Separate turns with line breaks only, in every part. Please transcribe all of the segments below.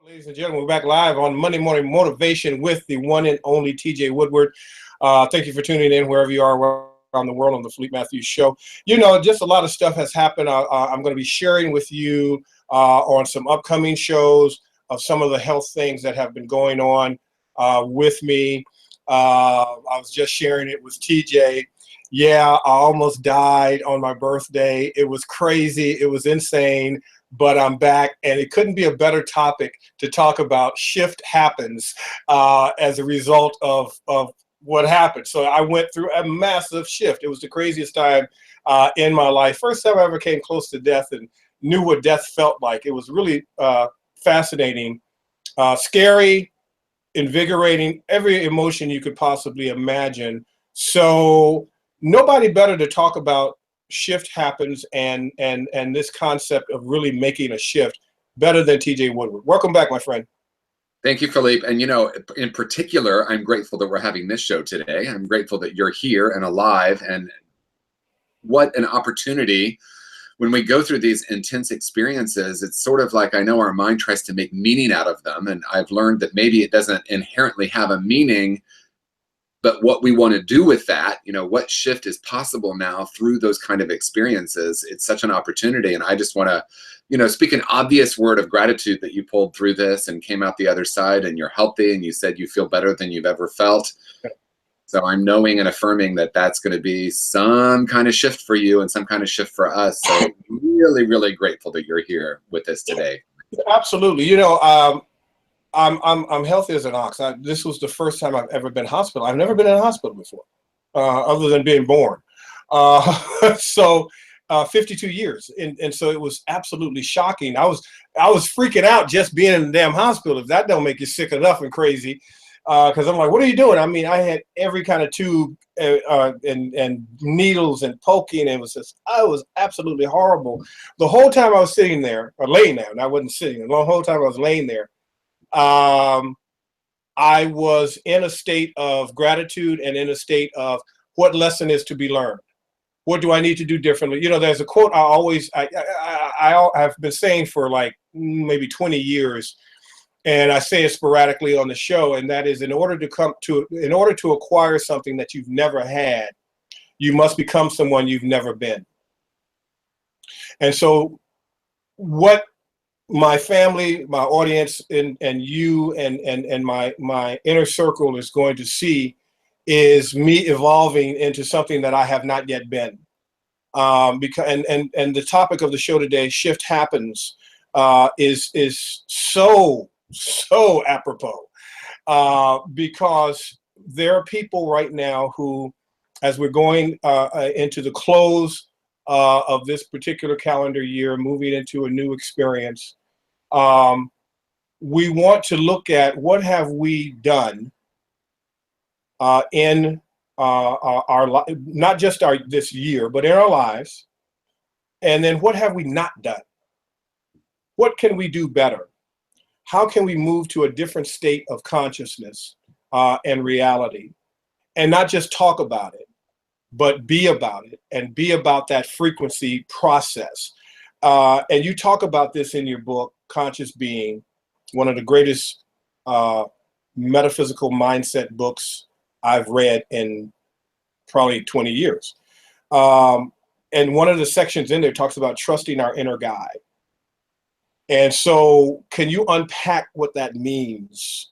Ladies and gentlemen, we're back live on Monday Morning Motivation with the one and only TJ Woodward. Thank you for tuning in wherever you are around the world on the Philippe Matthews Show. You know, just a lot of stuff has happened. I'm going to be sharing with you on some upcoming shows of some of the health things that have been going on with me. I was just sharing it with TJ. Yeah, I almost died on my birthday. It was crazy. It was insane. But I'm back, and it couldn't be a better topic to talk about. Shift happens as a result of what happened. So I went through a massive shift. It was the craziest time in my life. First time I ever came close to death and knew what death felt like. It was really fascinating, scary, invigorating, every emotion you could possibly imagine. So nobody better to talk about shift happens and this concept of really making a shift better than TJ Woodward. Welcome back, my friend.
Thank you, Philippe. And you know, in particular, I'm grateful that we're having this show today. I'm grateful that you're here and alive, and what an opportunity. When we go through these intense experiences, it's sort of like, I know our mind tries to make meaning out of them, and I've learned that maybe it doesn't inherently have a meaning, but what we want to do with that, you know, what shift is possible now through those kind of experiences, it's such an opportunity. And I just want to, you know, speak an obvious word of gratitude that you pulled through this and came out the other side and you're healthy and you said you feel better than you've ever felt. So I'm knowing and affirming that that's going to be some kind of shift for you and some kind of shift for us. So really, really grateful that you're here with us today.
Absolutely. You know, I'm healthy as an ox. This was the first time I've ever been in hospital. I've never been in a hospital before, other than being born. So 52 years, and so it was absolutely shocking. I was freaking out just being in the damn hospital. If that don't make you sick enough and crazy, because I'm like, what are you doing? I mean, I had every kind of tube and needles and poking, and I was absolutely horrible. The whole time I was sitting there, or laying there, and I wasn't sitting. The whole time I was laying there. I was in a state of gratitude and in a state of what lesson is to be learned. What do I need to do differently? You know, there's a quote I have been saying for like maybe 20 years, and I say it sporadically on the show, and that is, in order to acquire something that you've never had, you must become someone you've never been. And so what my family, my audience, and you and my inner circle is going to see is me evolving into something that I have not yet been. Because and the topic of the show today, shift happens, is so apropos, because there are people right now who, as we're going into the close of this particular calendar year, moving into a new experience, we want to look at what have we done in our not just this year, but in our lives, and then what have we not done? What can we do better? How can we move to a different state of consciousness and reality, and not just talk about it, but be about it, and be about that frequency process. And you talk about this in your book, Conscious Being, one of the greatest metaphysical mindset books I've read in probably 20 years. And one of the sections in there talks about trusting our inner guide. And so can you unpack what that means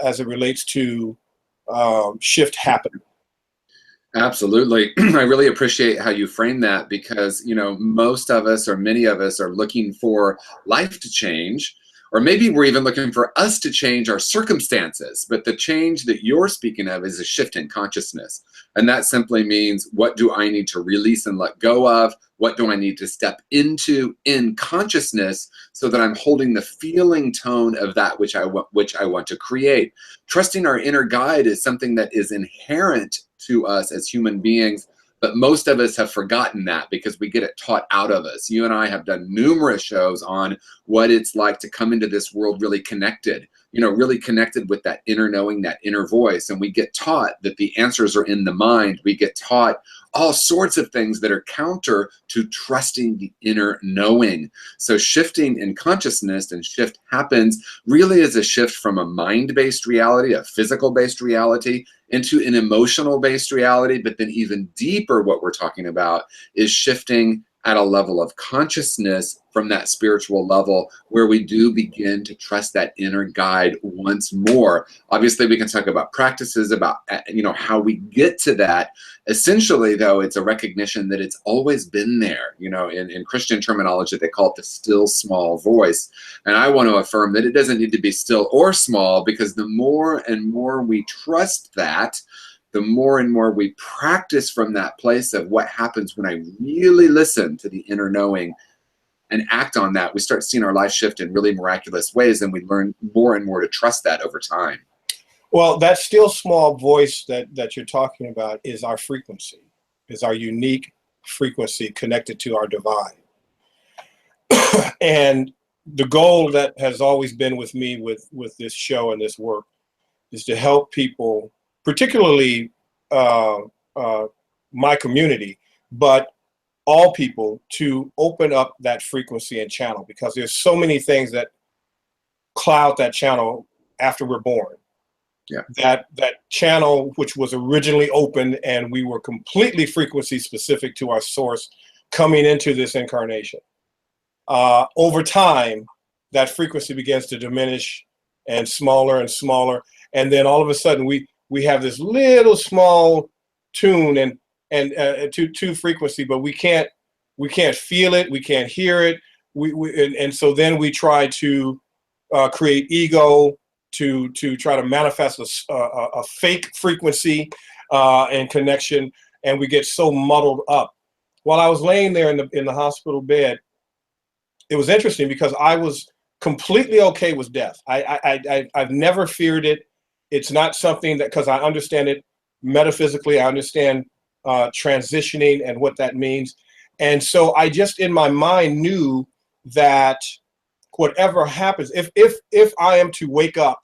as it relates to shift happening?
Absolutely. I really appreciate how you frame that, because, you know, most of us, or many of us, are looking for life to change, or maybe we're even looking for us to change our circumstances. But the change that you're speaking of is a shift in consciousness. And that simply means, what do I need to release and let go of? What do I need to step into in consciousness so that I'm holding the feeling tone of that which I want to create? Trusting our inner guide is something that is inherent to us as human beings, but most of us have forgotten that because we get it taught out of us. You and I have done numerous shows on what it's like to come into this world really connected, you know, really connected with that inner knowing, that inner voice. And we get taught that the answers are in the mind. We get taught all sorts of things that are counter to trusting the inner knowing. So shifting in consciousness, and shift happens really as a shift from a mind-based reality, a physical-based reality, into an emotional-based reality. But then even deeper, what we're talking about is shifting at a level of consciousness from that spiritual level, where we do begin to trust that inner guide once more. Obviously, we can talk about practices, about, you know, how we get to that. Essentially, though, it's a recognition that it's always been there. You know, in Christian terminology, they call it the still small voice. And I want to affirm that it doesn't need to be still or small, because the more and more we trust that, the more and more we practice from that place of what happens when I really listen to the inner knowing and act on that, we start seeing our life shift in really miraculous ways, and we learn more and more to trust that over time.
Well, that still small voice that you're talking about is our frequency, is our unique frequency connected to our divine. And the goal that has always been with me with this show and this work is to help people, particularly my community, but all people, to open up that frequency and channel, because there's so many things that cloud that channel after we're born.
Yeah. That
channel, which was originally open, and we were completely frequency specific to our source coming into this incarnation. Over time, that frequency begins to diminish and smaller, and then all of a sudden we have this little small tune and to frequency, but we can't feel it, we can't hear it. And so then we try to create ego to try to manifest a fake frequency and connection, and we get so muddled up. While I was laying there in the hospital bed, it was interesting because I was completely okay with death. I've never feared it. It's not something that, because I understand it metaphysically, I understand transitioning and what that means. And so I just in my mind knew that whatever happens, if I am to wake up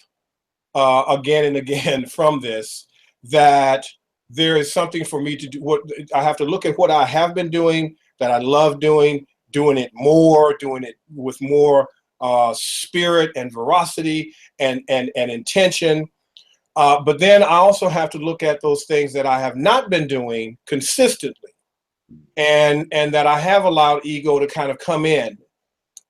again and again from this, that there is something for me to do. What I have to look at what I have been doing, that I love doing it more, doing it with more spirit and veracity and intention. But then I also have to look at those things that I have not been doing consistently, and that I have allowed ego to kind of come in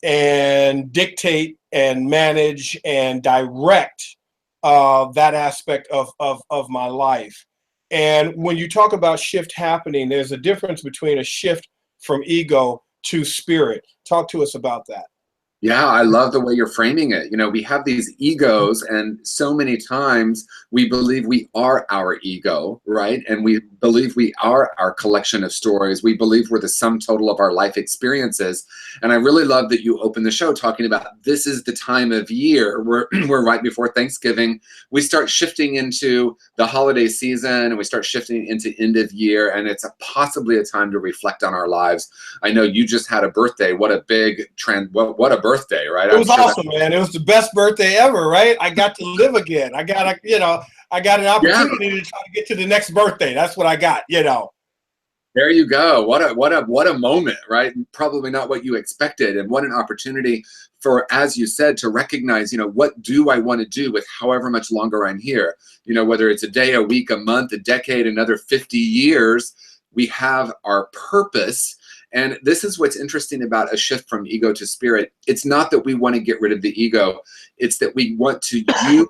and dictate and manage and direct that aspect of my life. And when you talk about shift happening, there's a difference between a shift from ego to spirit. Talk to us about that.
Yeah, I love the way you're framing it. You know, we have these egos, and so many times we believe we are our ego, right? And we believe we are our collection of stories. We believe we're the sum total of our life experiences. And I really love that you open the show talking about this is the time of year where we're right before Thanksgiving. We start shifting into the holiday season, and we start shifting into end of year, and it's possibly a time to reflect on our lives. I know you just had a birthday. What a big trend. What a birthday, right?
It was awesome, man. It was the best birthday ever, right? I got to live again. I got an opportunity to try to get to the next birthday. That's what I got,
There you go. What a moment, right? Probably not what you expected, and what an opportunity for, as you said, to recognize, what do I want to do with however much longer I'm here? Whether it's a day, a week, a month, a decade, another 50 years, we have our purpose. And this is what's interesting about a shift from ego to spirit. It's not that we want to get rid of the ego. It's that we want to use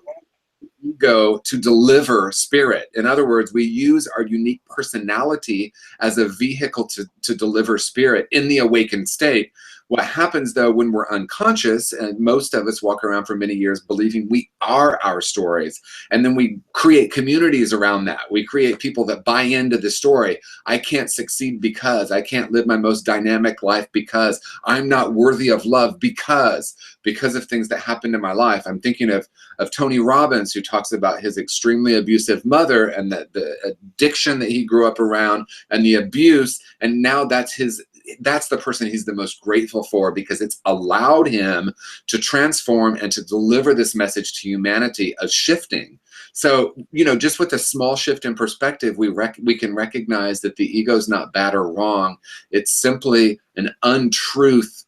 ego to deliver spirit. In other words, we use our unique personality as a vehicle to deliver spirit in the awakened state. What happens, though, when we're unconscious, and most of us walk around for many years believing we are our stories, and then we create communities around that. We create people that buy into the story. I can't succeed because, I can't live my most dynamic life because, I'm not worthy of love because of things that happened in my life. I'm thinking of Tony Robbins, who talks about his extremely abusive mother and the addiction that he grew up around and the abuse, and now that's his that's the person he's the most grateful for, because it's allowed him to transform and to deliver this message to humanity of shifting. So, you know, just with a small shift in perspective, we can recognize that the ego is not bad or wrong. It's simply an untruth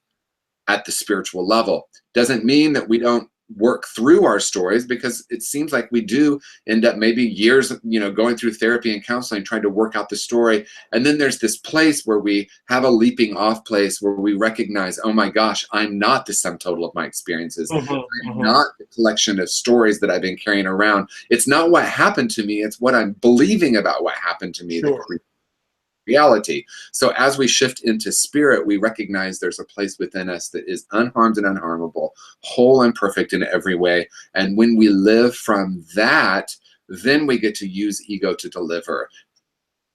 at the spiritual level. Doesn't mean that we don't work through our stories, because it seems like we do end up maybe years, you know, going through therapy and counseling, trying to work out the story. And then there's this place where we have a leaping off place where we recognize, oh my gosh, I'm not the sum total of my experiences. I'm not the collection of stories that I've been carrying around. It's not what happened to me. It's what I'm believing about what happened to me that creates reality. So as we shift into spirit, we recognize there's a place within us that is unharmed and unharmable, whole and perfect in every way. And when we live from that, then we get to use ego to deliver.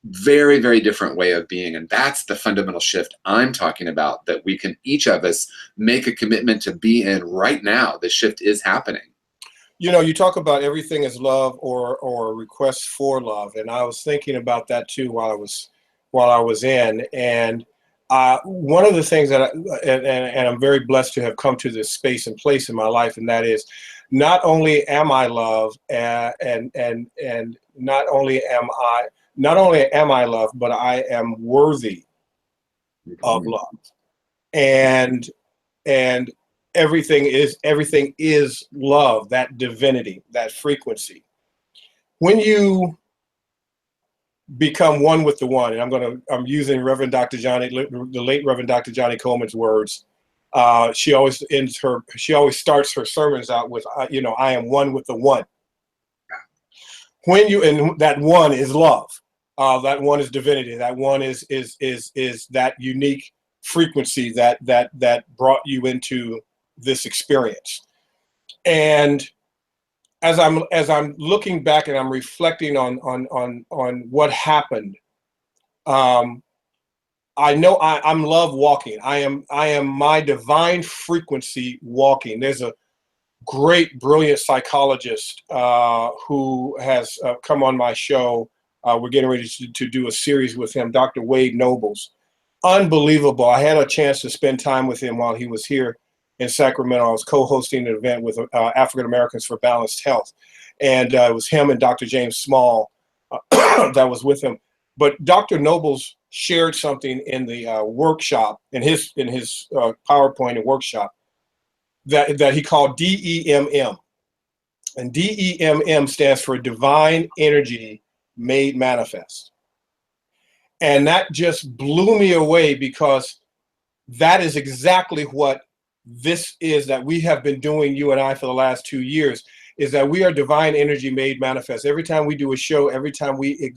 Very, very different way of being. And that's the fundamental shift I'm talking about, that we can, each of us, make a commitment to be in right now. The shift is happening.
You know, you talk about everything is love or a request for love. And I was thinking about that too while I was in, and one of the things that and I'm very blessed to have come to this space and place in my life, and that is, not only am I loved, and not only am I loved, but I am worthy of love, and everything is love, that divinity, that frequency. When you become one with the one, and I'm using Reverend Dr. Johnny, the late Reverend Dr. Johnny Coleman's words. She always starts her sermons out with, you know, I am one with the one. And that one is love. That one is divinity. That one is that unique frequency that brought you into this experience. And as I'm looking back and I'm reflecting on what happened, I know I'm love walking. I am my divine frequency walking. There's a great, brilliant psychologist who has come on my show. We're getting ready to do a series with him, Dr. Wade Nobles. Unbelievable. I had a chance to spend time with him while he was here in Sacramento. I was co-hosting an event with African Americans for Balanced Health, and it was him and Dr. James Small that was with him. But Dr. Nobles shared something in the workshop, in his PowerPoint and workshop, that he called DEMM, and DEMM stands for Divine Energy Made Manifest. And that just blew me away, because that is exactly what this is that we have been doing, you and I, for the last 2 years, is that we are divine energy made manifest. Every time we do a show, every time we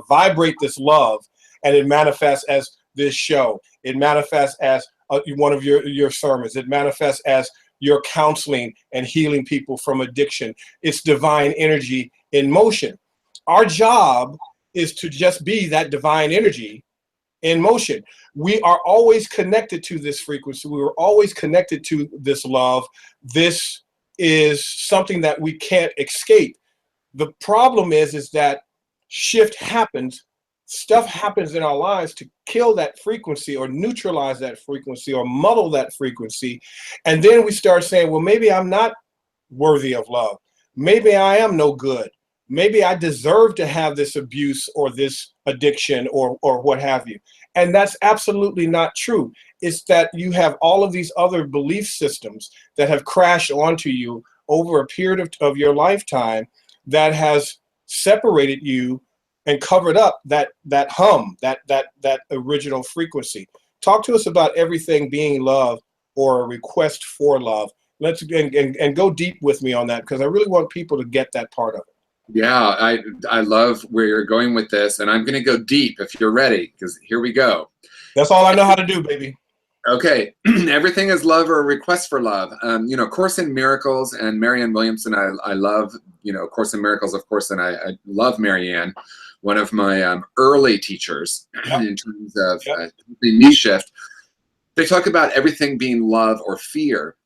vibrate this love, and it manifests as this show, it manifests as one of your sermons, it manifests as your counseling and healing people from addiction. It's divine energy in motion. Our job is to just be that divine energy in motion. We are always connected to this frequency. We were always connected to this love. This is something that we can't escape. The problem is that shift happens. Stuff happens in our lives to kill that frequency, or neutralize that frequency, or muddle that frequency. And then we start saying, well, maybe I'm not worthy of love. Maybe I am no good. Maybe I deserve to have this abuse or this addiction or what have you. And that's absolutely not true. It's that you have all of these other belief systems that have crashed onto you over a period of your lifetime that has separated you and covered up that hum, that original frequency. Talk to us about everything being love or a request for love. Let's and go deep with me on that, because I really want people to get that part of it.
Yeah, I love where you're going with this, and I'm going to go deep if you're ready, because here we go.
That's all I know how to do, baby.
Okay, everything is love or a request for love. You know, Course in Miracles and Marianne Williamson, I love, you know, Course in Miracles, of course, and I love Marianne, one of my early teachers in terms of the me shift. They talk about everything being love or fear.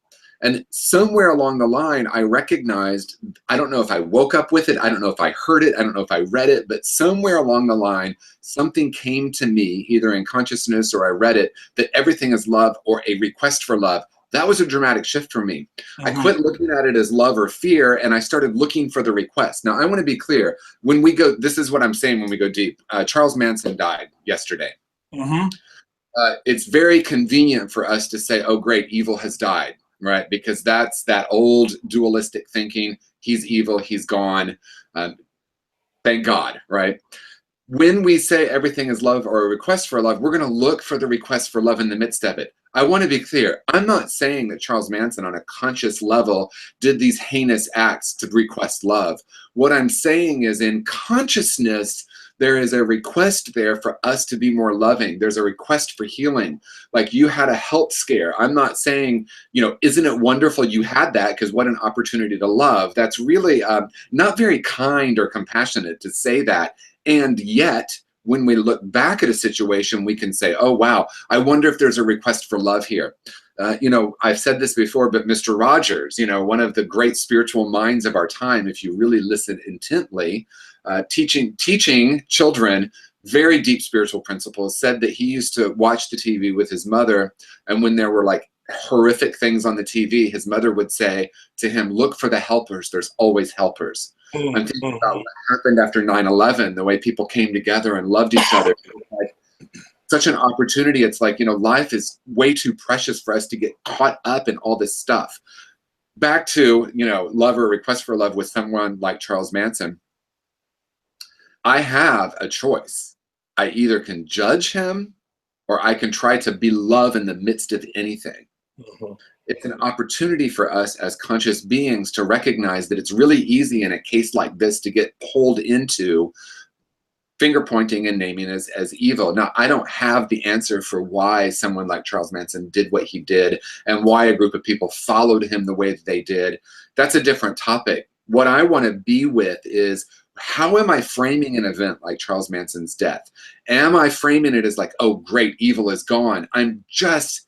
And somewhere along the line, I recognized, I don't know if I woke up with it, I don't know if I heard it, I don't know if I read it, but somewhere along the line, something came to me, either in consciousness or I read it, that everything is love or a request for love. That was a dramatic shift for me. I quit looking at it as love or fear, and I started looking for the request. Now, I want to be clear. When we go, this is what I'm saying when we go deep. Charles Manson died yesterday. It's very convenient for us to say, oh, great, evil has died, right? Because that's that old dualistic thinking. He's evil, he's gone. Thank God, right? When we say everything is love or a request for love, we're going to look for the request for love in the midst of it. I want to be clear. I'm not saying that Charles Manson on a conscious level did these heinous acts to request love. What I'm saying is in consciousness, there is a request there for us to be more loving. There's a request for healing. Like you had a health scare. I'm not saying, you know, isn't it wonderful you had that, because what an opportunity to love. That's really not very kind or compassionate to say that. And yet, when we look back at a situation, we can say, oh, wow, I wonder if there's a request for love here. You know, I've said this before, but Mr. Rogers, you know, one of the great spiritual minds of our time, if you really listen intently, teaching children very deep spiritual principles, said that he used to watch the TV with his mother, and when there were like horrific things on the TV, his mother would say to him, look for the helpers, there's always helpers. I'm thinking about what happened after 9/11, the way people came together and loved each other. Like, such an opportunity. It's like, you know, life is way too precious for us to get caught up in all this stuff. Back to, you know, love or request for love with someone like Charles Manson. I have a choice. I either can judge him or I can try to be love in the midst of anything. It's an opportunity for us as conscious beings to recognize that it's really easy in a case like this to get pulled into finger pointing and naming as evil. Now, I don't have the answer for why someone like Charles Manson did what he did and why a group of people followed him the way that they did. That's a different topic. What I want to be with is, how am I framing an event like Charles Manson's death? Am I framing it as like, oh, great, evil is gone, I'm just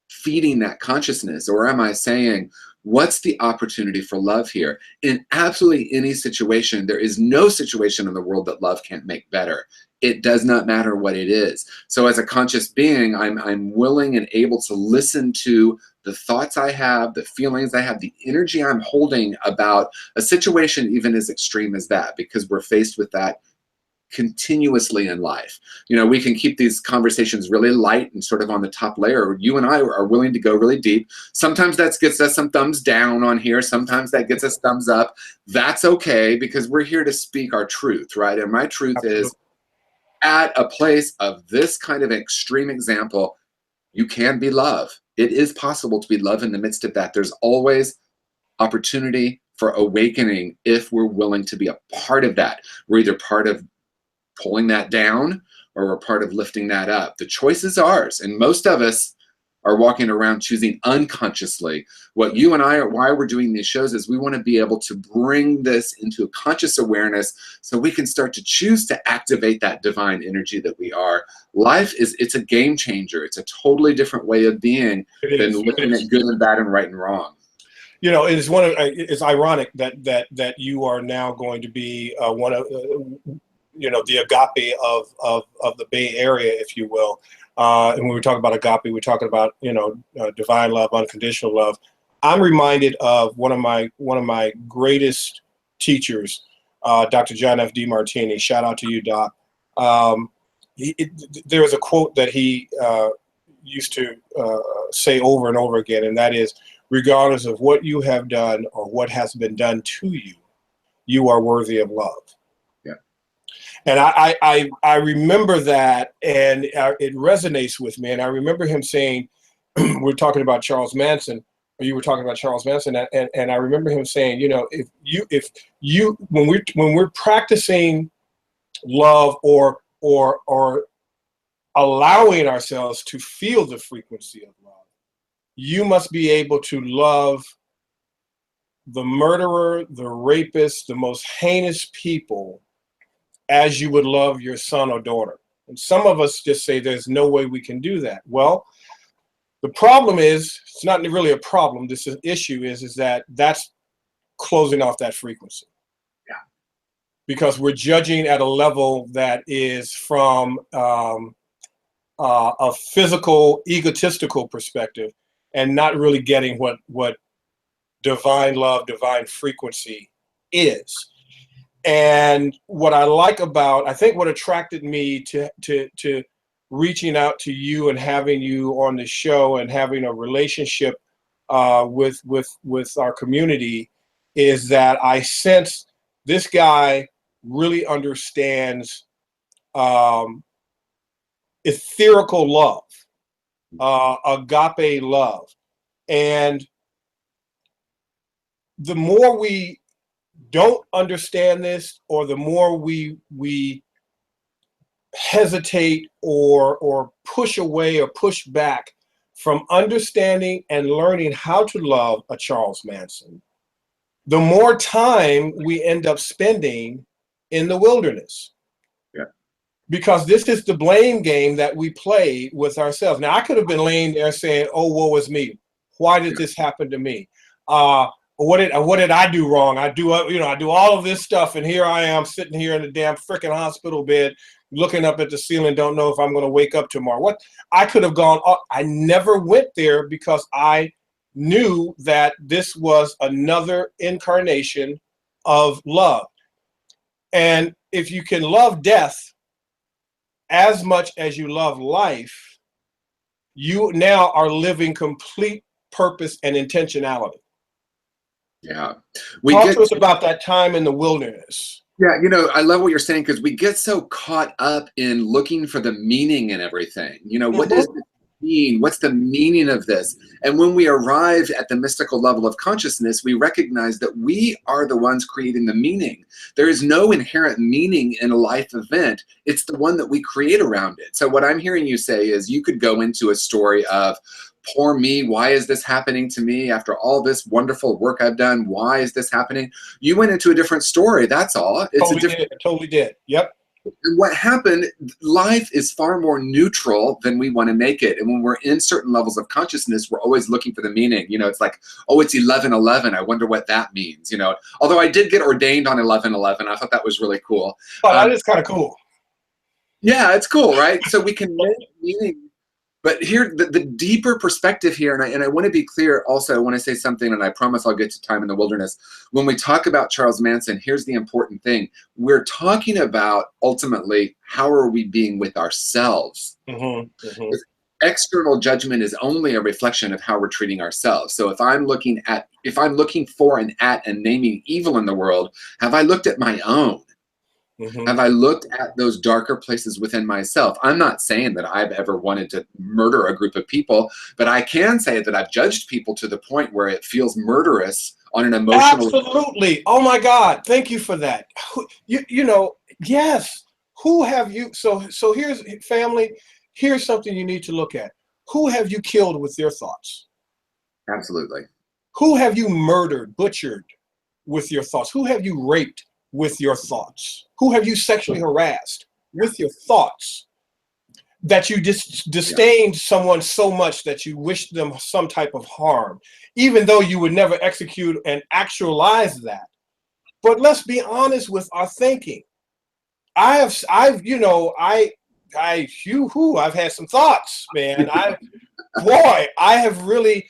feeding that consciousness? Or am I saying, what's the opportunity for love here? In absolutely any situation, there is no situation in the world that love can't make better. It does not matter what it is. So as a conscious being, I'm willing and able to listen to the thoughts I have, the feelings I have, the energy I'm holding about a situation even as extreme as that, because we're faced with that continuously in life. You know, we can keep these conversations really light and sort of on the top layer. You and I are willing to go really deep. Sometimes that gets us some thumbs down on here. Sometimes that gets us thumbs up. That's okay, because we're here to speak our truth, right? And my truth is, at a place of this kind of extreme example, you can be love. It is possible to be love in the midst of that. There's always opportunity for awakening if we're willing to be a part of that. We're either part of pulling that down or we're part of lifting that up. The choice is ours, and most of us are walking around choosing unconsciously. What you and I are, why we're doing these shows, is we want to be able to bring this into a conscious awareness so we can start to choose to activate that divine energy that we are. Life is, it's a game changer. It's a totally different way of being than looking at good and bad and right and wrong.
You know, it's one of, it's ironic that you are now going to be one of, you know, the agape of the Bay Area, if you will. And when we talk about agape, we're talking about, you know, divine love, unconditional love. I'm reminded of one of my greatest teachers, Dr. John F. DeMartini. Shout out to you, Doc. There is a quote that he used to say over and over again, and that is, regardless of what you have done or what has been done to you, you are worthy of love. And I remember that, and it resonates with me. And I remember him saying, we're talking about Charles Manson, or you were talking about Charles Manson, and I remember him saying, you know, if you when we're practicing love or allowing ourselves to feel the frequency of love, you must be able to love the murderer, the rapist, the most heinous people as you would love your son or daughter. And some of us just say there's no way we can do that. Well, The problem is, it's not really a problem. This issue is that that's closing off that frequency.
Yeah.
Because we're judging at a level that is from a physical, egotistical perspective, and not really getting what divine love, divine frequency is. And what I like about, I think what attracted me to reaching out to you and having you on the show and having a relationship with our community is that I sense this guy really understands etherical love, agape love. And the more we don't understand this, or the more we hesitate or push away or push back from understanding and learning how to love a Charles Manson, the more time we end up spending in the wilderness.
Yeah.
Because this is the blame game that we play with ourselves. Now, I could have been laying there saying, oh, woe is me. Why did this happen to me? What did I do wrong? I do all of this stuff, and here I am sitting here in the damn freaking hospital bed, looking up at the ceiling, don't know if I'm going to wake up tomorrow. What I could have gone, I never went there because I knew that this was another incarnation of love. And if you can love death as much as you love life, you now are living complete purpose and intentionality.
Yeah.
Talk to us about that time in the wilderness.
Yeah, I love what you're saying, because we get so caught up in looking for the meaning in everything. What does this mean? What's the meaning of this? And when we arrive at the mystical level of consciousness, we recognize that we are the ones creating the meaning. There is no inherent meaning in a life event. It's the one that we create around it. So what I'm hearing you say is you could go into a story of, poor me, why is this happening to me? After all this wonderful work I've done, why is this happening? You went into a different story, that's all.
Totally did. Yep.
And what happened, life is far more neutral than we want to make it. And when we're in certain levels of consciousness, we're always looking for the meaning. It's like, oh, it's 11/11. I wonder what that means. Although I did get ordained on 11/11. I thought that was really cool.
Oh, that is kind of cool.
Yeah, it's cool, right? So we can make meaning. But here, the deeper perspective here, and I want to be clear also when I say something, and I promise I'll get to time in the wilderness. When we talk about Charles Manson, here's the important thing. We're talking about, ultimately, how are we being with ourselves?
Mm-hmm, mm-hmm.
External judgment is only a reflection of how we're treating ourselves. So if I'm looking for and naming evil in the world, have I looked at my own? Mm-hmm. Have I looked at those darker places within myself? I'm not saying that I've ever wanted to murder a group of people, but I can say that I've judged people to the point where it feels murderous on an emotional...
Absolutely. Oh my God. Thank you for that. Yes. Who have you... So here's, family, here's something you need to look at. Who have you killed with your thoughts?
Absolutely.
Who have you murdered, butchered with your thoughts? Who have you raped with your thoughts? Who have you sexually harassed with your thoughts? That you disdained someone so much that you wished them some type of harm, even though you would never execute and actualize that. But let's be honest with our thinking. I've had some thoughts, man. I have really,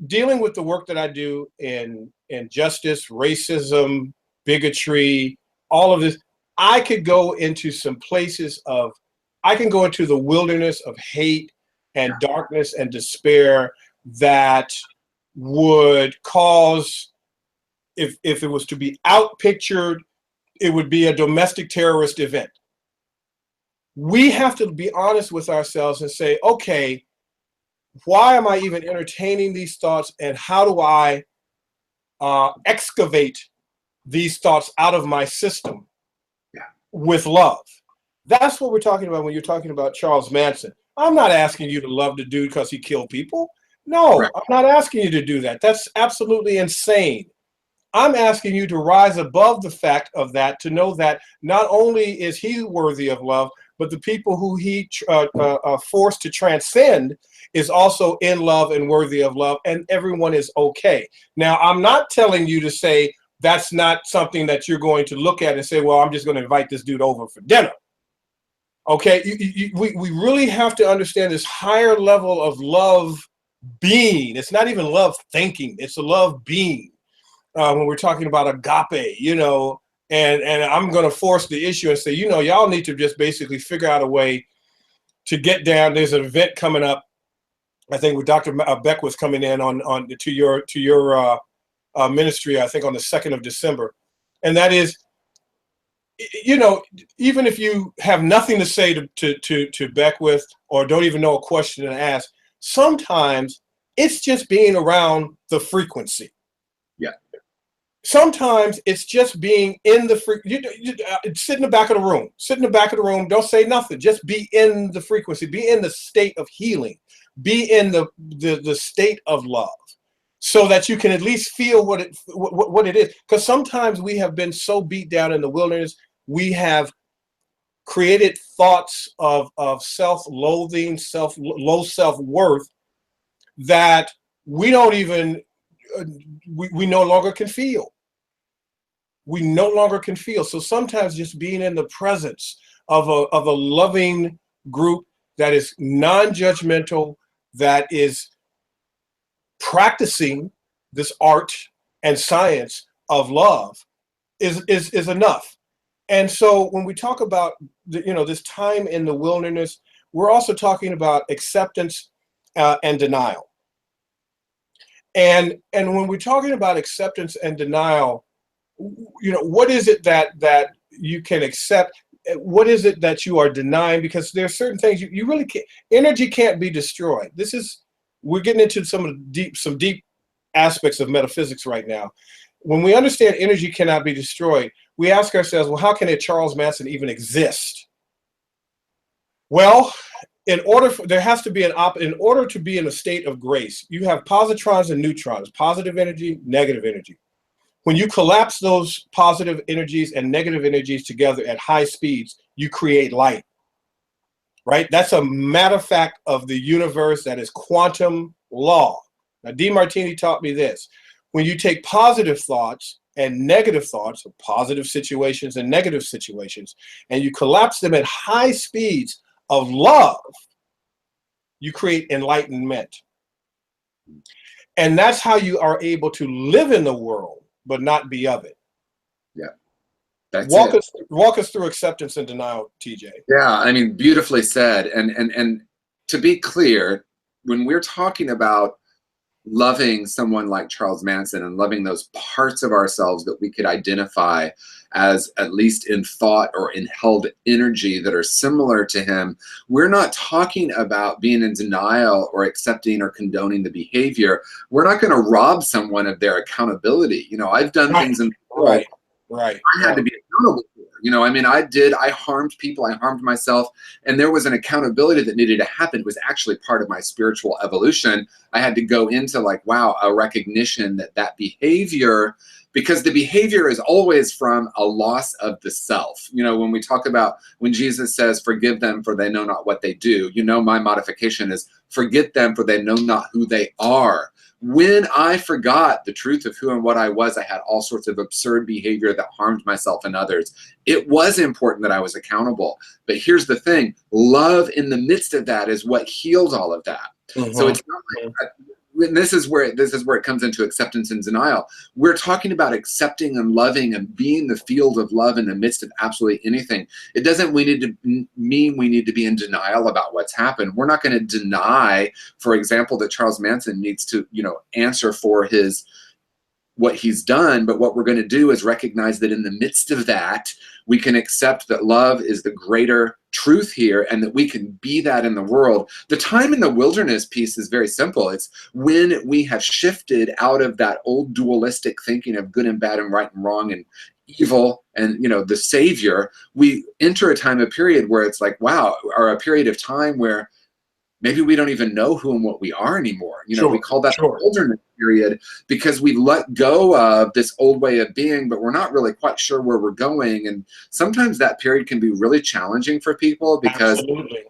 dealing with the work that I do in justice, racism, bigotry, all of this, I could go into some places I can go into the wilderness of hate and darkness and despair that would cause, if it was to be outpictured, it would be a domestic terrorist event. We have to be honest with ourselves and say, okay, why am I even entertaining these thoughts, and how do I excavate these thoughts out of my system with love? That's what we're talking about when you're talking about Charles Manson. I'm not asking you to love the dude because he killed people. No, right. I'm not asking you to do that. That's absolutely insane. I'm asking you to rise above the fact of that, to know that not only is he worthy of love, but the people who he forced to transcend is also in love and worthy of love, and everyone is okay. Now, I'm not telling you to say that's not something that you're going to look at and say, well, I'm just going to invite this dude over for dinner. Okay, we really have to understand this higher level of love being. It's not even love thinking, it's a love being. When we're talking about agape, you know, and I'm going to force the issue and say, you know, y'all need to just basically figure out a way to get down. There's an event coming up, I think, with Dr. Beck was coming in on to your ministry, I think on the 2nd of December, and that is, you know, even if you have nothing to say to Beck with, or don't even know a question to ask, sometimes it's just being around the frequency.
Yeah.
Sometimes it's just being in the sit in the back of the room. Sit in the back of the room. Don't say nothing. Just be in the frequency. Be in the state of healing. Be in the state of love, so that you can at least feel what it is. Because sometimes we have been so beat down in the wilderness, we have created thoughts of self-loathing, low self-worth, that we don't even we no longer can feel. We no longer can feel. So sometimes just being in the presence of a loving group that is non-judgmental, that is practicing this art and science of love is enough. And so when we talk about this time in the wilderness, we're also talking about acceptance and denial. And when we're talking about acceptance and denial, what is it that you can accept? What is it that you are denying? Because there are certain things you really can't. Energy can't be destroyed. We're getting into some deep aspects of metaphysics right now. When we understand energy cannot be destroyed, we ask ourselves, well, how can a Charles Manson even exist? Well, in order to be in a state of grace, you have positrons and neutrons, positive energy, negative energy. When you collapse those positive energies and negative energies together at high speeds, you create light, right? That's a matter of fact of the universe. That is quantum law. Now, DeMartini taught me this. When you take positive thoughts and negative thoughts, or positive situations and negative situations, and you collapse them at high speeds of love, you create enlightenment. And that's how you are able to live in the world, but not be of it.
Yeah.
Walk us through acceptance and denial, TJ.
Yeah, I mean, beautifully said. And to be clear, when we're talking about loving someone like Charles Manson and loving those parts of ourselves that we could identify as, at least in thought or in held energy, that are similar to him, we're not talking about being in denial or accepting or condoning the behavior. We're not going to rob someone of their accountability. I've done things in the world I had to be accountable for. I mean, I harmed people, I harmed myself, and there was an accountability that needed to happen. It was actually part of my spiritual evolution. I had to go into a recognition that behavior, because the behavior is always from a loss of the self. When Jesus says, forgive them for they know not what they do, my modification is forget them for they know not who they are. When I forgot the truth of who and what I was, I had all sorts of absurd behavior that harmed myself and others. It was important that I was accountable. But here's the thing, love in the midst of that is what heals all of that. Mm-hmm. So it's not this is where it comes into acceptance and denial. We're talking about accepting and loving and being the field of love in the midst of absolutely anything. It doesn't mean we need to be in denial about what's happened. We're not going to deny, for example, that Charles Manson needs to, answer for what he's done. But what we're going to do is recognize that in the midst of that, we can accept that love is the greater truth here and that we can be that in the world. The time in the wilderness piece is very simple. It's when we have shifted out of that old dualistic thinking of good and bad and right and wrong and evil and, the savior, we enter a period where it's like, wow, or a period of time where maybe we don't even know who and what we are anymore. You know,
Sure,
we call that
sure.
the wilderness period because we let go of this old way of being, but we're not really quite sure where we're going. And sometimes that period can be really challenging for people because
Absolutely.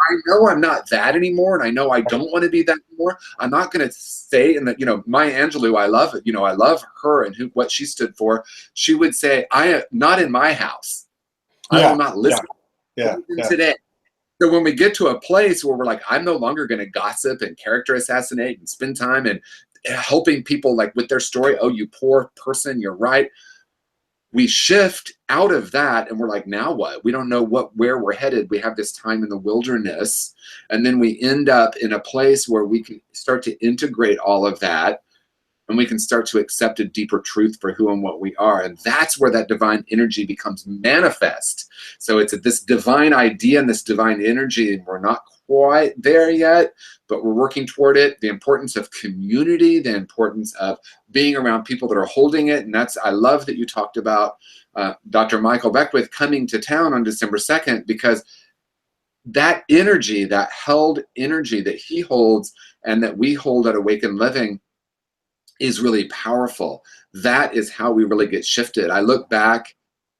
I know I'm not that anymore, and I know I don't want to be that anymore. I'm not going to say, and that, you know, Maya Angelou, I love it. You know, I love her and what she stood for. She would say, "I am not in my house. I
Yeah,
will not listen
yeah,
today." So when we get to a place where we're like, I'm no longer going to gossip and character assassinate and spend time and helping people like with their story. Oh, you poor person, you're right. We shift out of that and we're like, now what? We don't know where we're headed. We have this time in the wilderness, and then we end up in a place where we can start to integrate all of that, and we can start to accept a deeper truth for who and what we are. And that's where that divine energy becomes manifest. So it's this divine idea and this divine energy, and we're not quite there yet, but we're working toward it. The importance of community, the importance of being around people that are holding it. And that's, I love that you talked about Dr. Michael Beckwith coming to town on December 2nd, because that energy, that held energy that he holds and that we hold at Awakened Living is really powerful. That is how we really get shifted. I look back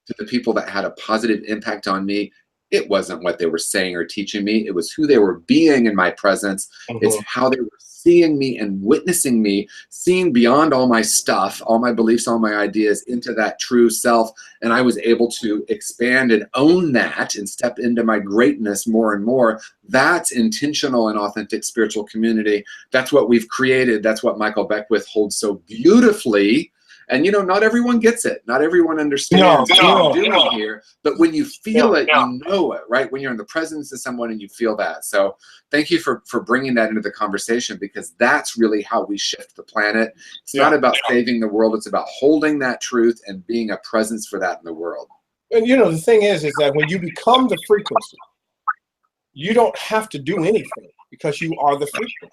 to the people that had a positive impact on me. It wasn't what they were saying or teaching me. It was who they were being in my presence. It's how they were seeing me and witnessing me, seeing beyond all my stuff, all my beliefs, all my ideas into that true self. And I was able to expand and own that and step into my greatness more and more. That's intentional and authentic spiritual community. That's what we've created. That's what Michael Beckwith holds so beautifully. And, you know, not everyone gets it. Not everyone understands what I'm doing here. But when you feel it, you know it, right? When you're in the presence of someone and you feel that. So thank you for bringing that into the conversation, because that's really how we shift the planet. It's not about saving the world. It's about holding that truth and being a presence for that in the world.
And, you know, the thing is that when you become the frequency, you don't have to do anything because you are the frequency.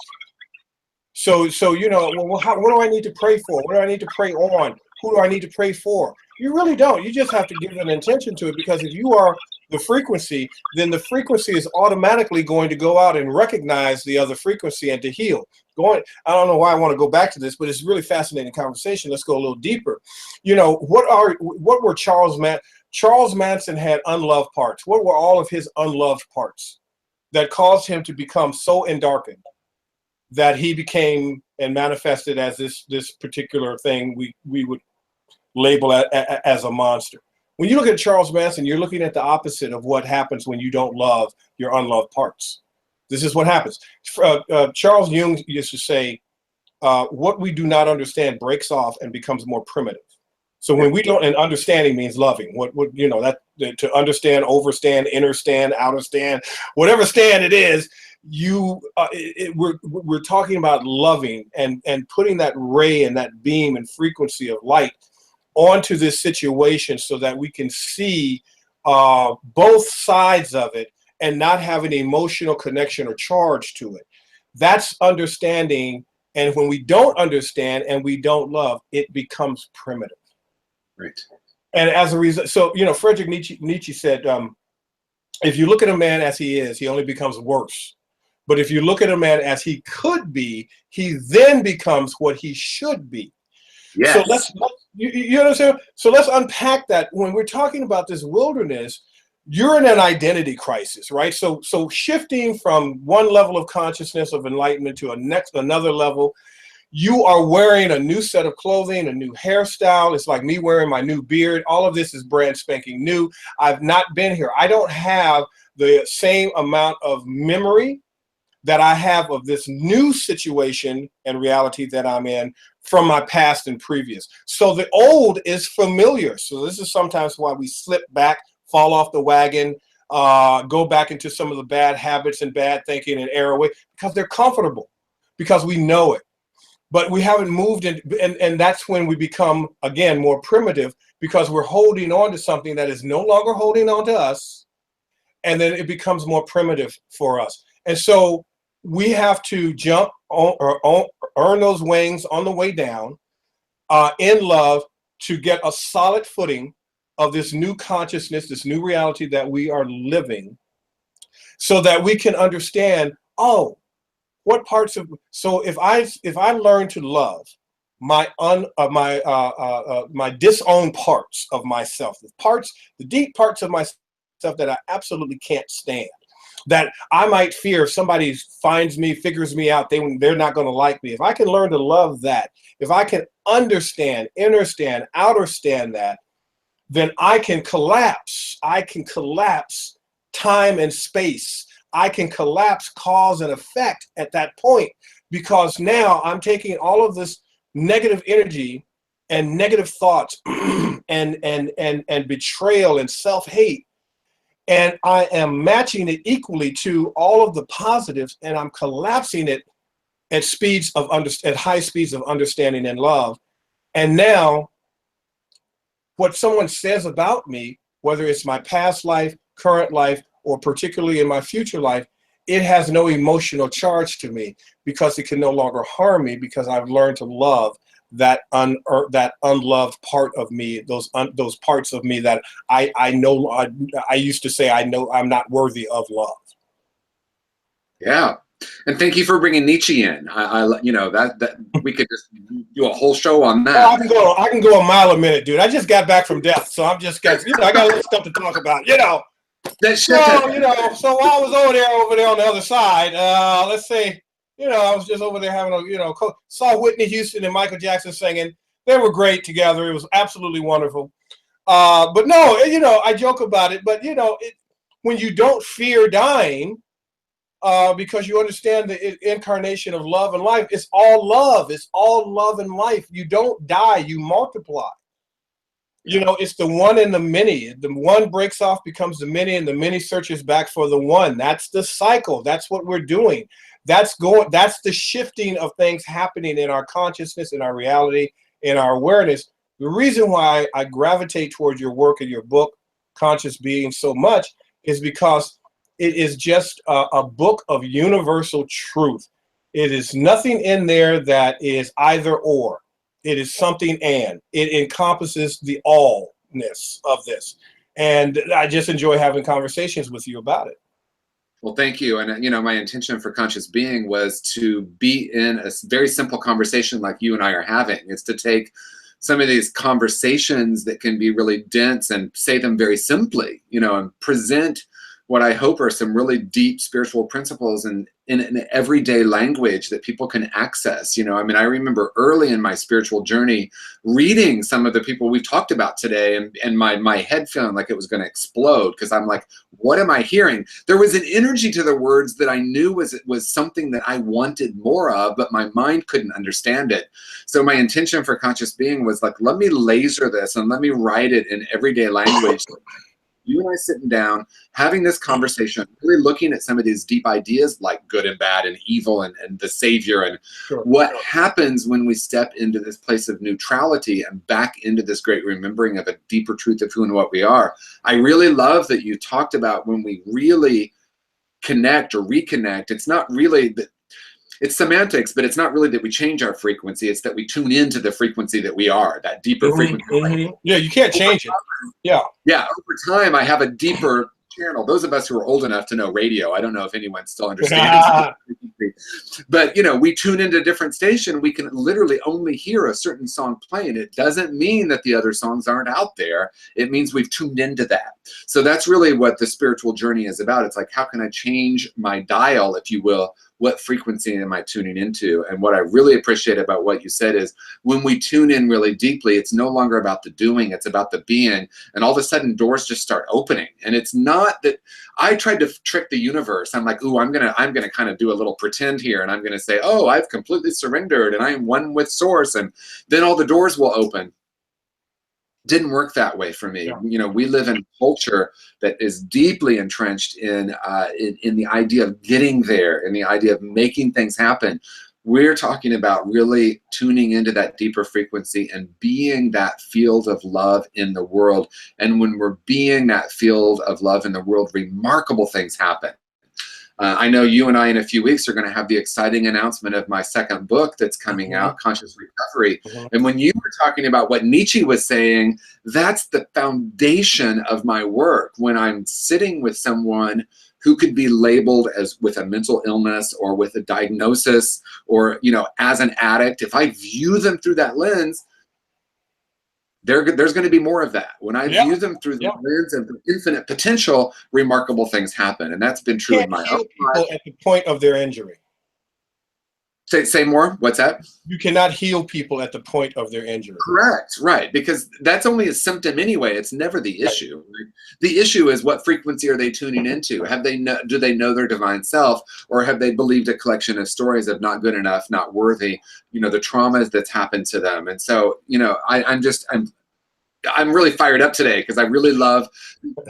So you know, well, what do I need to pray for? What do I need to pray on? Who do I need to pray for? You really don't. You just have to give an intention to it, because if you are the frequency, then the frequency is automatically going to go out and recognize the other frequency and to heal. I don't know why I want to go back to this, but it's a really fascinating conversation. Let's go a little deeper. You know, what were Charles Manson had unloved parts. What were all of his unloved parts that caused him to become so endarkened that he became and manifested as this particular thing we would label as a monster? When you look at Charles Manson, you're looking at the opposite of what happens when you don't love your unloved parts. This is what happens. Charles Jung used to say, what we do not understand breaks off and becomes more primitive. So when we don't, and understanding means loving. What you know, that to understand, overstand, innerstand, outerstand, whatever stand it is, we're talking about loving and putting that ray and that beam and frequency of light onto this situation so that we can see both sides of it and not have an emotional connection or charge to it. That's understanding. And when we don't understand and we don't love, it becomes primitive.
Right.
And as a result, so, you know, Friedrich Nietzsche said, if you look at a man as he is, he only becomes worse. But if you look at a man as he could be, he then becomes what he should be. Yes. So you understand? So let's unpack that. When we're talking about this wilderness, you're in an identity crisis, right? So shifting from one level of consciousness of enlightenment to another level, you are wearing a new set of clothing, a new hairstyle. It's like me wearing my new beard. All of this is brand spanking new. I've not been here. I don't have the same amount of memory that I have of this new situation and reality that I'm in from my past and previous. So the old is familiar. So this is sometimes why we slip back, fall off the wagon, go back into some of the bad habits and bad thinking and error way, because they're comfortable, because we know it. But we haven't moved in, and that's when we become, again, more primitive, because we're holding on to something that is no longer holding on to us, and then it becomes more primitive for us. And so we have to jump on, or earn those wings on the way down in love to get a solid footing of this new consciousness, this new reality that we are living, so that we can understand oh, what parts of, so if I learn to love my my disowned parts of myself, the deep parts of myself that I absolutely can't stand, that I might fear if somebody finds me, figures me out, they're not going to like me. If I can learn to love that, if I can understand, innerstand, outerstand that, then I can collapse. I can collapse time and space. I can collapse cause and effect at that point, because now I'm taking all of this negative energy and negative thoughts and betrayal and self-hate, and I am matching it equally to all of the positives, and I'm collapsing it at high speeds of understanding and love. And now what someone says about me, whether it's my past life, current life, or particularly in my future life, it has no emotional charge to me, because it can no longer harm me, because I've learned to love that unloved part of me, those parts of me that I know, I used to say I know I'm not worthy of love.
Yeah. And thank you for bringing Nietzsche in. You know, that we could just do a whole show on that.
Oh, I can go a mile a minute, dude. I just got back from death, so I'm just got, you know, I got a little stuff to talk about, you know. So, you know, so while I was over there on the other side, let's say, you know, I was just over there having a, you know, saw Whitney Houston and Michael Jackson singing. They were great together. It was absolutely wonderful. But no, you know, I joke about it, but you know, when you don't fear dying, because you understand the incarnation of love and life, it's all love. It's all love and life. You don't die, you multiply. You know, it's the one and the many. The one breaks off, becomes the many, and the many searches back for the one. That's the cycle. That's what we're doing. That's the shifting of things happening in our consciousness, in our reality, in our awareness. The reason why I gravitate towards your work and your book, Conscious Being, so much is because it is just a book of universal truth. It is nothing in there that is either or. It is something and. It encompasses the allness of this. And I just enjoy having conversations with you about it.
Well, thank you. And, you know, my intention for Conscious Being was to be in a very simple conversation like you and I are having. It's to take some of these conversations that can be really dense and say them very simply, you know, and present what I hope are some really deep spiritual principles in an everyday language that people can access. You know, I mean, I remember early in my spiritual journey reading some of the people we've talked about today, and my head feeling like it was going to explode, because I'm like, what am I hearing? There was an energy to the words that I knew was something that I wanted more of, but my mind couldn't understand it. So my intention for Conscious Being was like, let me laser this and let me write it in everyday language. You and I sitting down, having this conversation, really looking at some of these deep ideas like good and bad and evil and the savior, and what happens when we step into this place of neutrality and back into this great remembering of a deeper truth of who and what we are. I really love that you talked about when we really connect or reconnect, it's not really that. It's semantics, but it's not really that we change our frequency. It's that we tune into the frequency that we are, that deeper frequency.
Yeah, you can't change it. Yeah.
Yeah, over time, I have a deeper channel. Those of us who are old enough to know radio, I don't know if anyone still understands. But, you know, we tune into a different station. We can literally only hear a certain song playing. It doesn't mean that the other songs aren't out there. It means we've tuned into that. So that's really what the spiritual journey is about. It's like, how can I change my dial, if you will? What frequency am I tuning into? And what I really appreciate about what you said is when we tune in really deeply, it's no longer about the doing, it's about the being. And all of a sudden doors just start opening. And it's not that I tried to trick the universe. I'm like, ooh, I'm gonna kind of do a little pretend here. And I'm gonna say, oh, I've completely surrendered and I am one with source. And then all the doors will open. Didn't work that way for me. Yeah. You know, we live in a culture that is deeply entrenched in the idea of getting there, in the idea of making things happen. We're talking about really tuning into that deeper frequency and being that field of love in the world. And when we're being that field of love in the world, remarkable things happen. I know you and I in a few weeks are going to have the exciting announcement of my second book that's coming out, Conscious Recovery. And when you were talking about what Nietzsche was saying, that's the foundation of my work. When I'm sitting with someone who could be labeled as with a mental illness or with a diagnosis or, you know, as an addict, if I view them through that lens, there's going to be more of that. When I view them through the lens of infinite potential, remarkable things happen. And that's been true in my own life.
People at the point of their injury.
Say more. What's that?
You cannot heal people at the point of their injury.
Correct. Right. Because that's only a symptom anyway. It's never the issue. Right? The issue is what frequency are they tuning into? Do they know their divine self, or have they believed a collection of stories of not good enough, not worthy, you know, the traumas that's happened to them? And so, you know, I'm really fired up today because I really love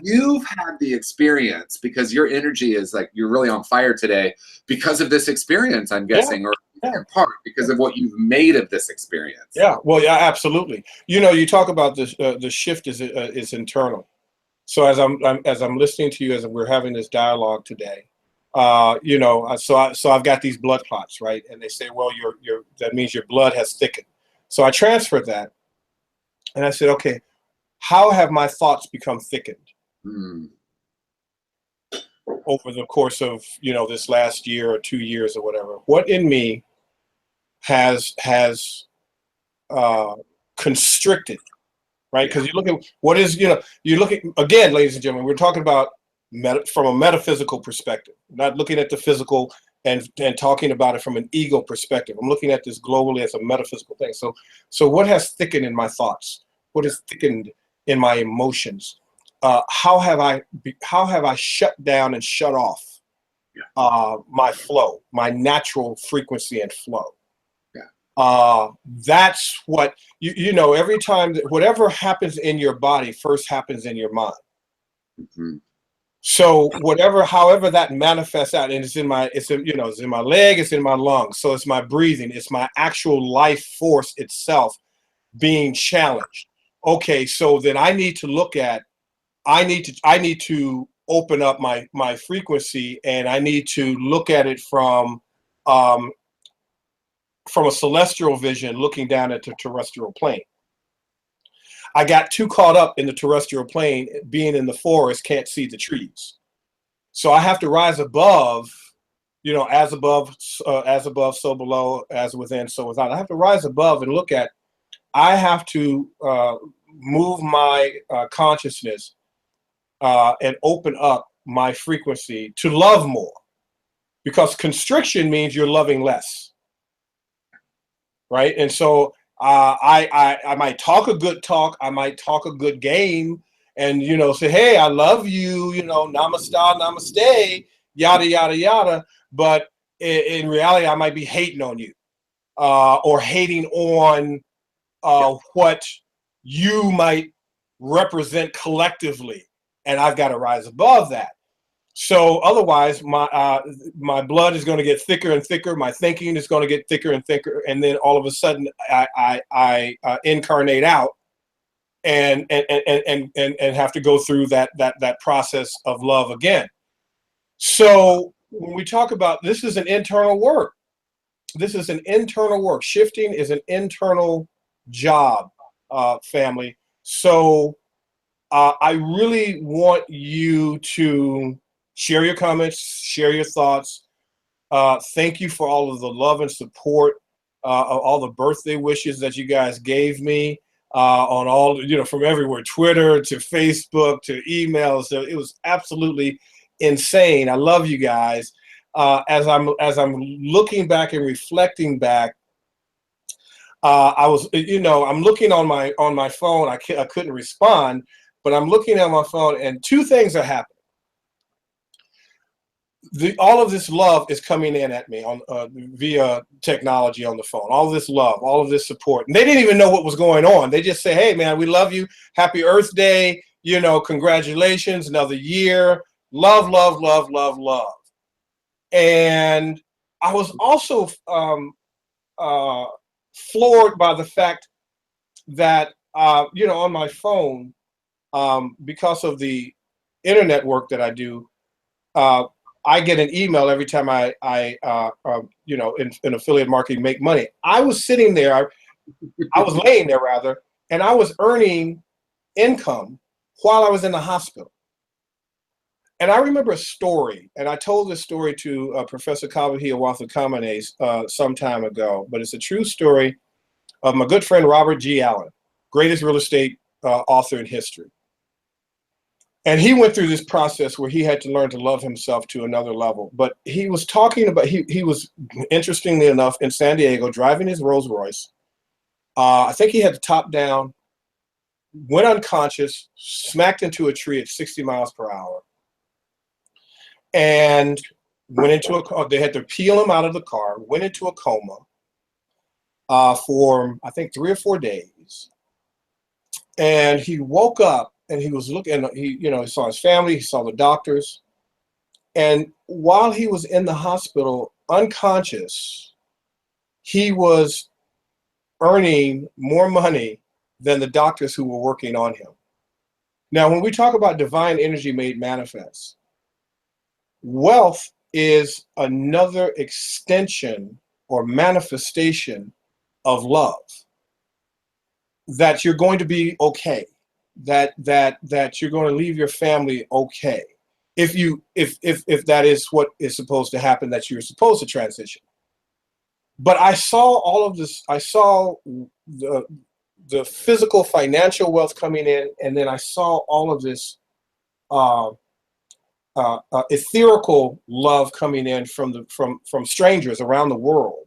you've had the experience, because your energy is like you're really on fire today because of this experience, I'm guessing, or in part because of what you've made of this experience.
Yeah, well, yeah, absolutely. You know, you talk about this. The shift is internal. So as I'm listening to you as we're having this dialogue today, you know, so I've got these blood clots, right? And they say, well, that means your blood has thickened. So I transferred that. And I said, okay, how have my thoughts become thickened over the course of, you know, this last year or 2 years or whatever? What in me has constricted, right? Because you look at what is, you know, you look at, again, ladies and gentlemen, we're talking about from a metaphysical perspective, not looking at the physical and talking about it from an ego perspective. I'm looking at this globally as a metaphysical thing. So what has thickened in my thoughts? What has thickened in my emotions? How have I shut down and shut off my flow, my natural frequency and flow? That's what you know. Every time that whatever happens in your body first happens in your mind. So however that manifests out, and it's in my leg, it's in my lungs. So it's my breathing, it's my actual life force itself being challenged. Okay, so then I need to open up my frequency, and I need to look at it from a celestial vision, looking down at the terrestrial plane. I got too caught up in the terrestrial plane, being in the forest, can't see the trees. So I have to rise above, you know, as above, so below, as within, so without. I have to rise above and look at, I have to move my consciousness and open up my frequency to love more, because constriction means you're loving less, right? And so I might talk a good talk, I might talk a good game, and, you know, say, hey, I love you, you know, namaste, yada, yada, yada. But in reality, I might be hating on you or hating on what you might represent collectively. And I've got to rise above that. So otherwise, my blood is going to get thicker and thicker. My thinking is going to get thicker and thicker, and then all of a sudden, I incarnate out, and have to go through that process of love again. So when we talk about this, is an internal work. This is an internal work. Shifting is an internal job, family. So I really want you to share your comments, share your thoughts. Thank you for all of the love and support, all the birthday wishes that you guys gave me on all, you know, from everywhere, Twitter to Facebook to emails. So it was absolutely insane. I love you guys. As I'm looking back and reflecting back, I was, you know, I'm looking on my phone. I couldn't respond, but I'm looking at my phone, and two things are happening. All of this love is coming in at me on via technology on the phone. All of this love, all of this support, and they didn't even know what was going on. They just say, "Hey, man, we love you. Happy Earth Day. You know, congratulations, another year. Love, love, love, love, love." And I was also floored by the fact that you know, on my phone, because of the internet work that I do, I get an email every time I you know, in affiliate marketing, make money. I was sitting there, I was laying there rather, and I was earning income while I was in the hospital. And I remember a story, and I told this story to Professor Kaba Hiawatha Kamene some time ago, but it's a true story of my good friend Robert G. Allen, greatest real estate author in history. And he went through this process where he had to learn to love himself to another level. But he was talking about, he was, interestingly enough, in San Diego, driving his Rolls Royce. I think he had the top down, went unconscious, smacked into a tree at 60 miles per hour. And went into a, they had to peel him out of the car, went into a coma for, I think, 3 or 4 days. And he woke up and he was looking, he saw his family, he saw the doctors. And while he was in the hospital, unconscious, he was earning more money than the doctors who were working on him. Now, when we talk about divine energy made manifest, wealth is another extension or manifestation of love. That you're going to be okay. That you're going to leave your family okay. If that is what is supposed to happen, that you're supposed to transition. But I saw all of this. I saw the physical, financial wealth coming in, and then I saw all of this etherical love coming in from strangers around the world.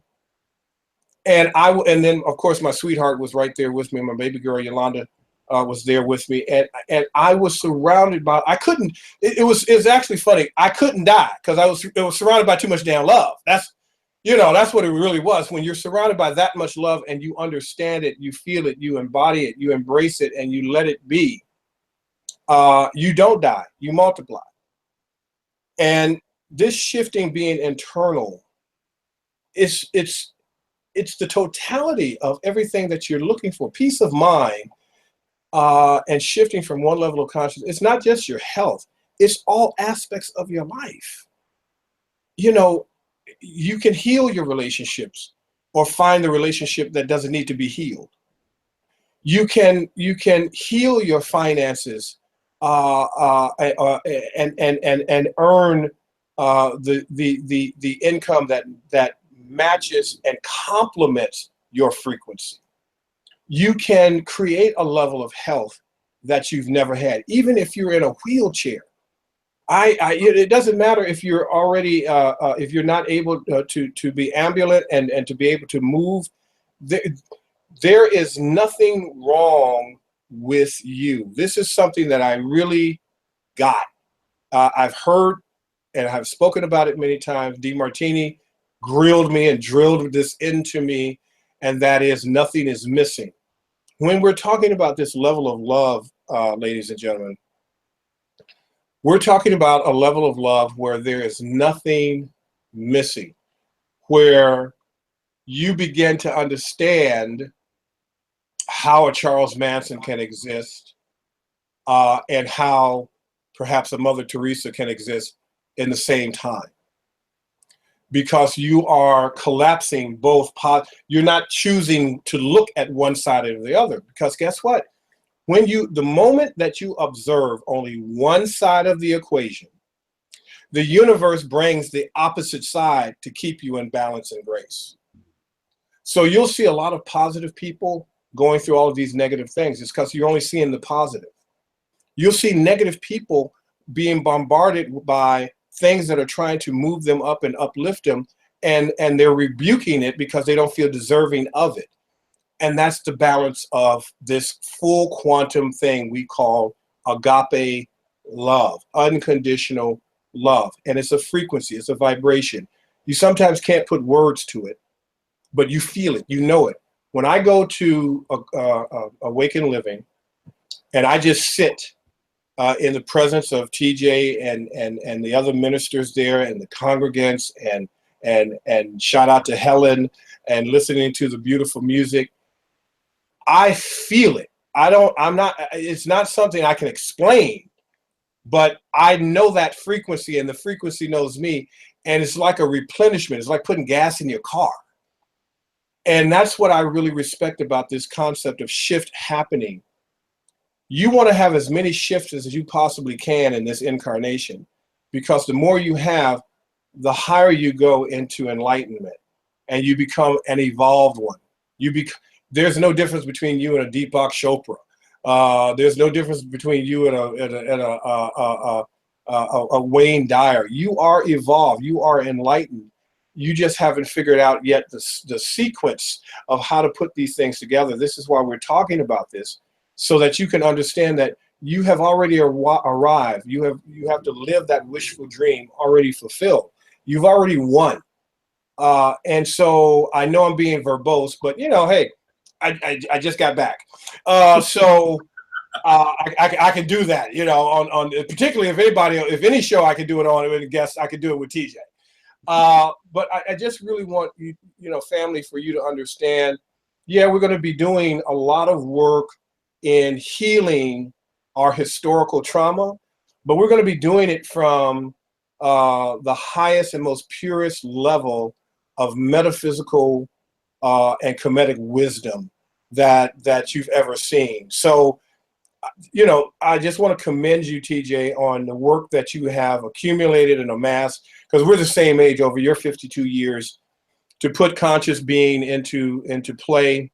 And then of course my sweetheart was right there with me. My baby girl Yolanda was there with me, and I was surrounded by. I couldn't. It was actually funny. I couldn't die because it was surrounded by too much damn love. That's what it really was. When you're surrounded by that much love and you understand it, you feel it, you embody it, you embrace it, and you let it be. You don't die. You multiply. And this shifting being internal, it's the totality of everything that you're looking for. Peace of mind and shifting from one level of consciousness. It's not just your health. It's all aspects of your life. You can heal your relationships or find the relationship that doesn't need to be healed. You can heal your finances and earn the income that matches and complements your frequency. You can create a level of health that you've never had, even if you're in a wheelchair. It doesn't matter if you're already if you're not able to be ambulant and to be able to move. There is nothing wrong with you. This is something that I really got. I've heard and I've spoken about it many times. DeMartini grilled me and drilled this into me, and that is nothing is missing. When we're talking about this level of love, ladies and gentlemen, we're talking about a level of love where there is nothing missing, where you begin to understand how a Charles Manson can exist and how perhaps a Mother Teresa can exist in the same time. Because you are collapsing both you're not choosing to look at one side or the other. Because guess what? The moment that you observe only one side of the equation, the universe brings the opposite side to keep you in balance and grace. So you'll see a lot of positive people going through all of these negative things. It's because you're only seeing the positive. You'll see negative people being bombarded by things that are trying to move them up and uplift them, and they're rebuking it because they don't feel deserving of it. And that's the balance of this full quantum thing we call agape love, unconditional love. And it's a frequency, it's a vibration. You sometimes can't put words to it, but you feel it, you know it. When I go to Awaken Living and I just sit in the presence of TJ and the other ministers there and the congregants and shout out to Helen and listening to the beautiful music, I feel it. It's not something I can explain, but I know that frequency and the frequency knows me, and it's like a replenishment. It's like putting gas in your car. And that's what I really respect about this concept of shift happening. You want to have as many shifts as you possibly can in this incarnation. because the more you have, the higher you go into enlightenment, and you become an evolved one. There's no difference between you and a Deepak Chopra. There's no difference between you and a Wayne Dyer. You are evolved. You are enlightened. You just haven't figured out yet the sequence of how to put these things together. This is why we're talking about this, so that you can understand that you have already arrived. You have to live that wishful dream already fulfilled. You've already won. And so I know I'm being verbose, but you know, hey, I just got back. So I can do that, you know, on particularly if any show I could do it on with a guest, I could do it with TJ. But I just really want you know, family, for you to understand, yeah, we're going to be doing a lot of work in healing our historical trauma, but we're going to be doing it from the highest and most purest level of metaphysical and Kemetic wisdom that you've ever seen. So, you know, I just want to commend you, TJ, on the work that you have accumulated and amassed, because we're the same age over your 52 years, to put conscious being into play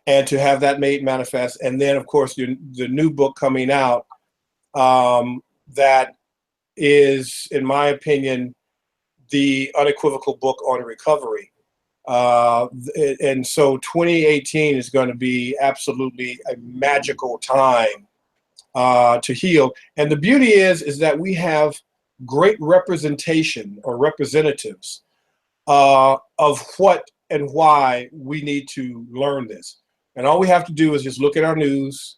and to have that made manifest. And then, of course, the new book coming out that is, in my opinion, the unequivocal book on recovery. And so 2018 is going to be absolutely a magical time to heal. And the beauty is that we have great representation or representatives of what and why we need to learn this. And all we have to do is just look at our news.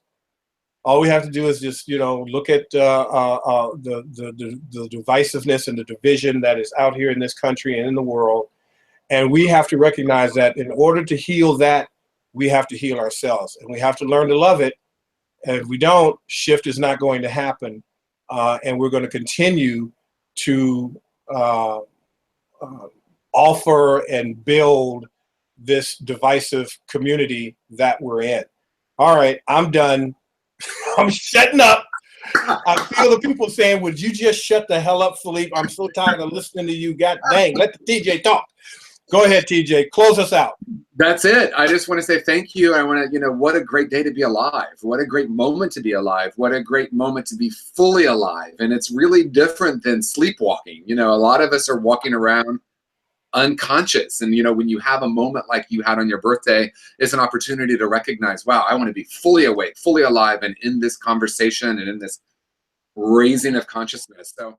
All we have to do is just, you know, look at the divisiveness and the division that is out here in this country and in the world. And we have to recognize that in order to heal that, we have to heal ourselves. And we have to learn to love it. And if we don't, shift is not going to happen. And we're going to continue to offer and build this divisive community that we're in. All right, I'm done. I'm shutting up. I feel the people saying, would you just shut the hell up, Philippe? I'm so tired of listening to you. God dang, let the TJ talk. Go ahead, TJ. Close us out.
That's it. I just want to say thank you. I want to, you know, what a great day to be alive. What a great moment to be alive. What a great moment to be fully alive. And it's really different than sleepwalking. You know, a lot of us are walking around unconscious. And, you know, when you have a moment like you had on your birthday, it's an opportunity to recognize, wow, I want to be fully awake, fully alive, and in this conversation and in this raising of consciousness. So